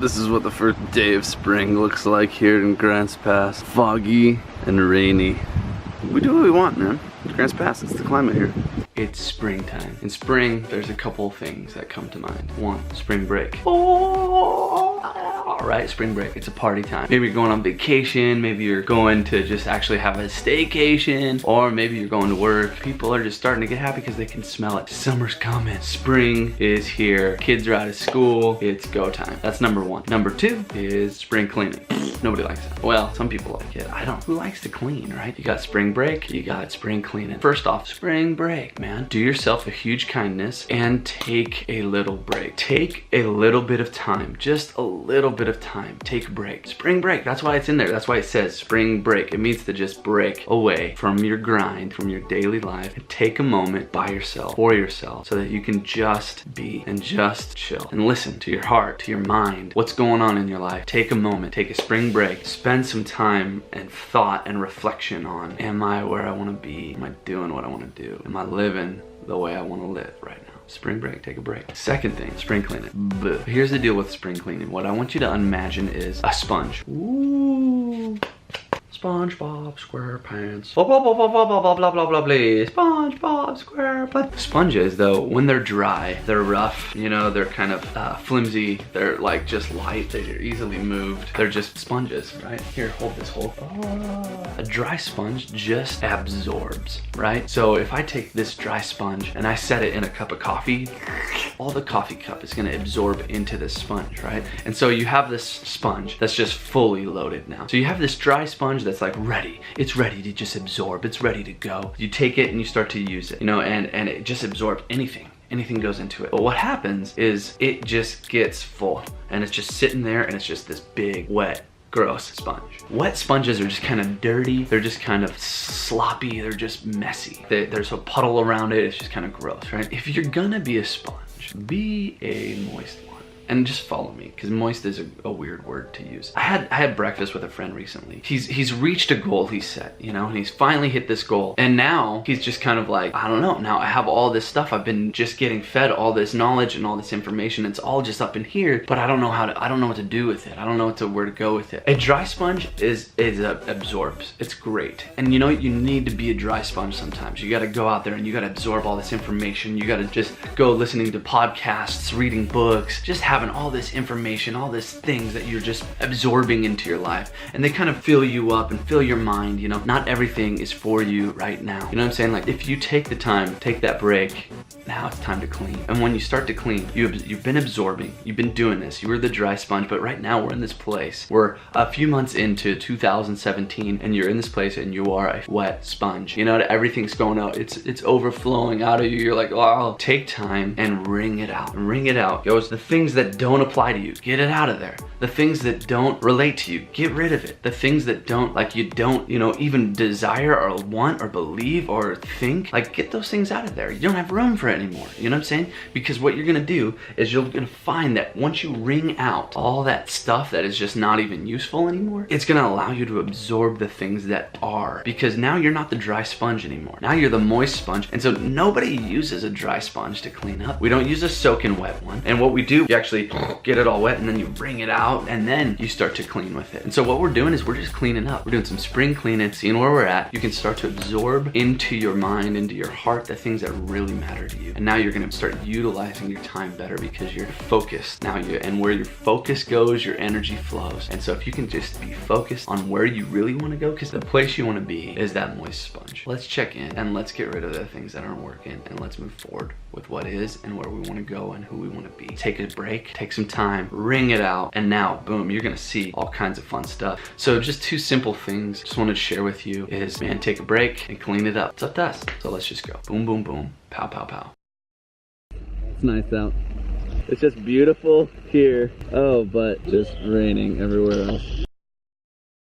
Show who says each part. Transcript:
Speaker 1: This is what the first day of spring looks like here in Grants Pass. Foggy and rainy. We do what we want, man. It's Grants Pass, it's the climate here. It's springtime. In spring, there's a couple things that come to mind. One, spring break. Right, spring break, it's a party time. Maybe you're going on vacation, maybe you're going to just actually have a staycation, or maybe you're going to work. People are just starting to get happy because they can smell it. Summer's coming, spring is here. Kids are out of school, it's go time. That's number one. Number two is spring cleaning. Nobody likes that. Well, some people like it. I don't. Who likes to clean, right? You got spring break, you got spring cleaning. First off, spring break, man. Do yourself a huge kindness and take a little break. Take a little bit of time, just a little bit of time. Take a break. Spring break, that's why it's in there. That's why it says spring break. It means to just break away from your grind, from your daily life, and take a moment by yourself, for yourself, so that you can just be and just chill and listen to your heart, to your mind, what's going on in your life. Take a moment, take a spring break, spend some time and thought and reflection on, am I where I want to be? Am I doing what I want to do? Am I living the way I want to live right now? Spring break, take a break. Second thing, spring cleaning. Bleh. Here's the deal with spring cleaning. What I want you to imagine is a sponge. Ooh. SpongeBob SquarePants. Blah blah blah blah blah blah blah blah blah blah. SpongeBob SquarePants. Sponges, though, when they're dry, they're rough. You know, they're kind of flimsy. They're like just light. They're easily moved. They're just sponges, right? Here, hold this. Hold. A dry sponge just absorbs, right? So if I take this dry sponge and I set it in a cup of coffee, all the coffee cup is gonna absorb into this sponge, right? And so you have this sponge that's just fully loaded now. So you have this dry sponge that's like ready. It's ready to just absorb. It's ready to go. You take it and you start to use it, you know, and it just absorbs anything goes into it. But what happens is it just gets full and it's just sitting there and it's just this big, wet, gross sponge. Wet sponges are just kind of dirty. They're just kind of sloppy. They're just messy. There's a puddle around it. It's just kind of gross, right? If you're gonna be a sponge, be a moist one. And just follow me, because moist is a weird word to use. I had breakfast with a friend recently. He's reached a goal he set, you know, and he's finally hit this goal. And now he's just kind of like, I don't know, now I have all this stuff. I've been just getting fed all this knowledge and all this information. It's all just up in here, but I don't know what to do with it. I don't know where to go with it. A dry sponge absorbs. It's great. And you know, you need to be a dry sponge sometimes. You gotta go out there and you gotta absorb all this information. You gotta just go listening to podcasts, reading books, just having all this information, all these things that you're just absorbing into your life, and they kind of fill you up and fill your mind. You know, not everything is for you right now. You know what I'm saying? Like, if you take the time, take that break, now it's time to clean. And when you start to clean, you've been absorbing, you've been doing this, you were the dry sponge, but right now we're in this place. We're a few months into 2017 and you're in this place and you are a wet sponge. You know, everything's going out, it's overflowing out of you. You're like, oh, take time and wring it out. Wring it out. Goes the things that don't apply to you, get it out of there. The things that don't relate to you, get rid of it. The things that don't, like, you don't, you know, even desire or want or believe or think, like, get those things out of there. You don't have room for it anymore. You know what I'm saying? Because what you're gonna do is you're gonna find that once you wring out all that stuff that is just not even useful anymore, it's gonna allow you to absorb the things that are. Because now you're not the dry sponge anymore. Now you're the moist sponge. And so nobody uses a dry sponge to clean up. We don't use a soaking wet one. And what we do, you actually get it all wet and then you wring it out and then you start to clean with it. And so what we're doing is we're just cleaning up. We're doing some spring cleaning, seeing where we're at. You can start to absorb into your mind, into your heart, the things that really matter to you. And now you're gonna start utilizing your time better because you're focused. Now and where your focus goes, your energy flows. And so if you can just be focused on where you really wanna go, because the place you wanna be is that moist sponge. Let's check in and let's get rid of the things that aren't working and let's move forward with what is and where we wanna go and who we wanna be. Take a break, take some time, wring it out, and now, boom, you're gonna see all kinds of fun stuff. So just two simple things just wanted to share with you is, man, take a break and clean it up. It's up to us. So let's just go. Boom, boom, boom. Pow, pow, pow. It's nice out. It's just beautiful here. Oh, but just raining everywhere else.